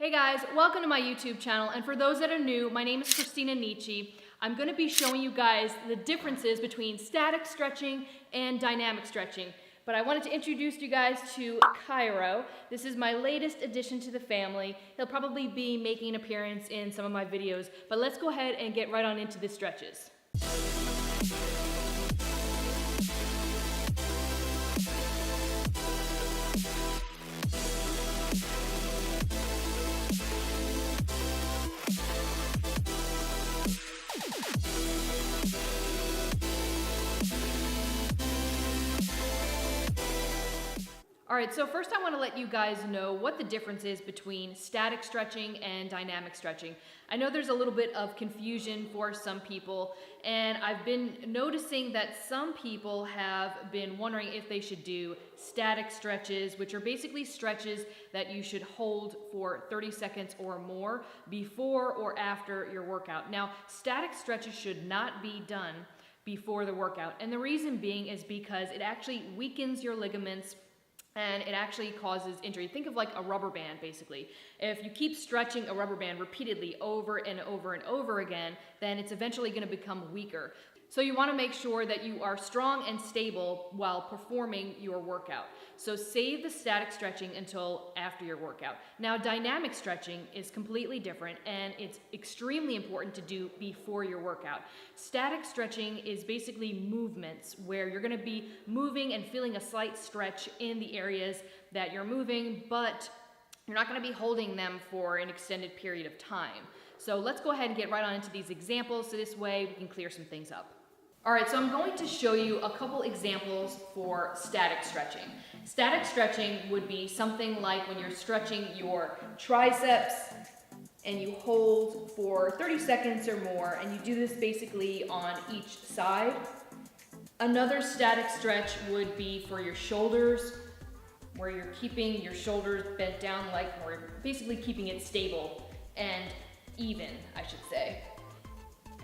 Hey guys, welcome to my YouTube channel, and for those that are new, my name is Christina Nicci. I'm going to be showing you guys the differences between static stretching and dynamic stretching. But I wanted to introduce you guys to Cairo. This is my latest addition to the family. He'll probably be making an appearance in some of my videos, but let's go ahead and get right on into the stretches. Alright, so first I want to let you guys know what the difference is between static stretching and dynamic stretching. I know there's a little bit of confusion for some people, and I've been noticing that some people have been wondering if they should do static stretches, which are basically stretches that you should hold for 30 seconds or more before or after your workout. Now, static stretches should not be done before the workout, and the reason being is because it actually weakens your ligaments and it actually causes injury. Think of like a rubber band, basically. If you keep stretching a rubber band repeatedly over and over and over again, then it's eventually going to become weaker. So you want to make sure that you are strong and stable while performing your workout. So save the static stretching until after your workout. Now, dynamic stretching is completely different, and it's extremely important to do before your workout. Static stretching is basically movements where you're going to be moving and feeling a slight stretch in the areas that you're moving, but you're not going to be holding them for an extended period of time. So let's go ahead and get right on into these examples so this way we can clear some things up. Alright, so I'm going to show you a couple examples for static stretching. Static stretching would be something like when you're stretching your triceps and you hold for 30 seconds or more, and you do this basically on each side. Another static stretch would be for your shoulders, where you're keeping your shoulders bent down, or basically keeping it stable and even, I should say.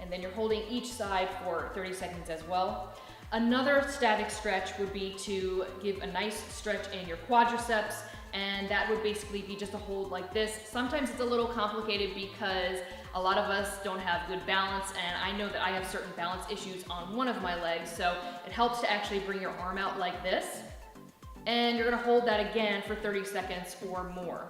And then you're holding each side for 30 seconds as well. Another static stretch would be to give a nice stretch in your quadriceps, and that would basically be just a hold like this. Sometimes it's a little complicated because a lot of us don't have good balance, and I know that I have certain balance issues on one of my legs, so it helps to actually bring your arm out like this. And you're gonna hold that again for 30 seconds or more.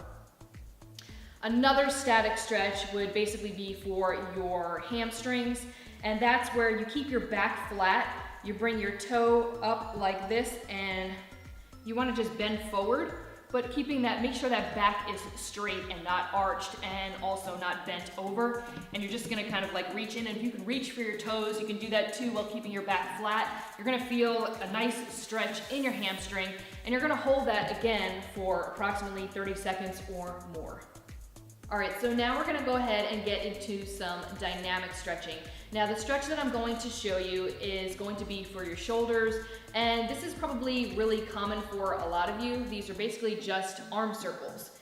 Another static stretch would basically be for your hamstrings, and that's where you keep your back flat, you bring your toe up like this, and you want to just bend forward, but make sure that back is straight and not arched and also not bent over. And you're just going to kind of like reach in, and if you can reach for your toes, you can do that too while keeping your back flat. You're going to feel a nice stretch in your hamstring, and you're going to hold that again for approximately 30 seconds or more. Alright, so now we're going to go ahead and get into some dynamic stretching. Now, the stretch that I'm going to show you is going to be for your shoulders, and this is probably really common for a lot of you. These are basically just arm circles.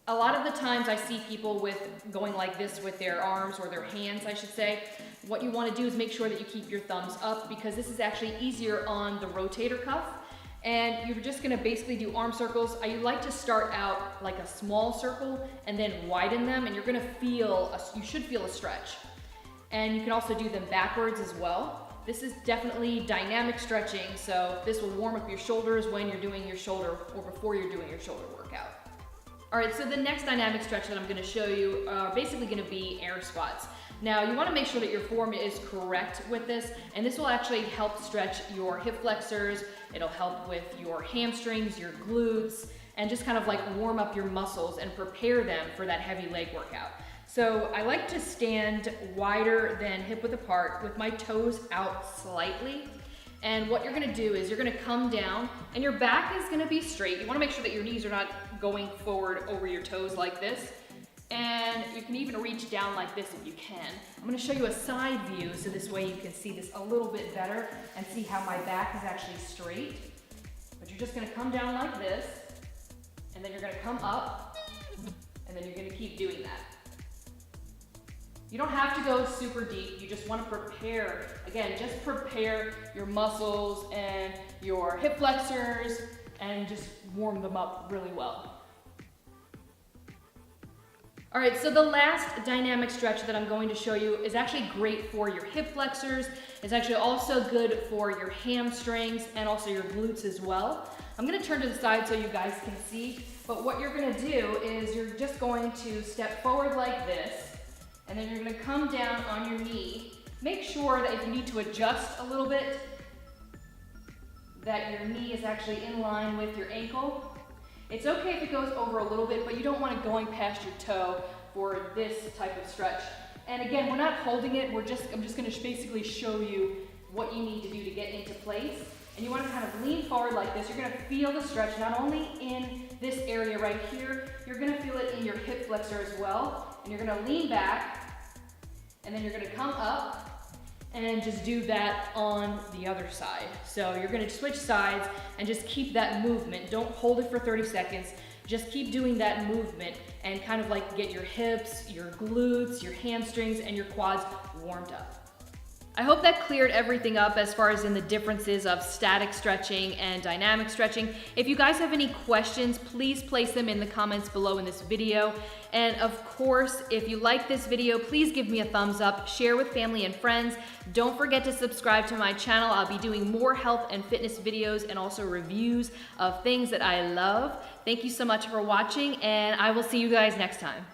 A lot of the times I see people going like this with their arms, or their hands, I should say. What you want to do is make sure that you keep your thumbs up, because this is actually easier on the rotator cuff. And you're just going to basically do arm circles. I like to start out like a small circle and then widen them, and you're going to you should feel a stretch. And you can also do them backwards as well. This is definitely dynamic stretching, so this will warm up your shoulders when you're doing your shoulder, or before you're doing your shoulder workout. Alright, so the next dynamic stretch that I'm going to show you are basically going to be air squats. Now, you want to make sure that your form is correct with this, and this will actually help stretch your hip flexors, it'll help with your hamstrings, your glutes, and just kind of like warm up your muscles and prepare them for that heavy leg workout. So I like to stand wider than hip width apart with my toes out slightly. And what you're going to do is you're going to come down, and your back is going to be straight. You want to make sure that your knees are not going forward over your toes like this. And you can even reach down like this if you can. I'm going to show you a side view so this way you can see this a little bit better and see how my back is actually straight. But you're just going to come down like this, and then you're going to come up, and then you're going to keep doing that. You don't have to go super deep. You just want to prepare, again, just prepare your muscles and your hip flexors and just warm them up really well. All right, so the last dynamic stretch that I'm going to show you is actually great for your hip flexors. It's actually also good for your hamstrings and also your glutes as well. I'm gonna turn to the side so you guys can see, but what you're gonna do is you're just going to step forward like this, and then you're gonna come down on your knee. Make sure that if you need to adjust a little bit, that your knee is actually in line with your ankle. It's okay if it goes over a little bit, but you don't want it going past your toe for this type of stretch. And again, we're not holding it, I'm just gonna basically show you what you need to do to get into place. And you wanna kind of lean forward like this. You're gonna feel the stretch not only in this area right here, you're gonna feel it in your hip flexor as well. And you're gonna lean back, and then you're gonna come up, and just do that on the other side. So you're gonna switch sides and just keep that movement. Don't hold it for 30 seconds. Just keep doing that movement and kind of like get your hips, your glutes, your hamstrings, and your quads warmed up. I hope that cleared everything up as far as in the differences of static stretching and dynamic stretching. If you guys have any questions, please place them in the comments below in this video. And of course, if you like this video, please give me a thumbs up, share with family and friends. Don't forget to subscribe to my channel. I'll be doing more health and fitness videos and also reviews of things that I love. Thank you so much for watching, and I will see you guys next time.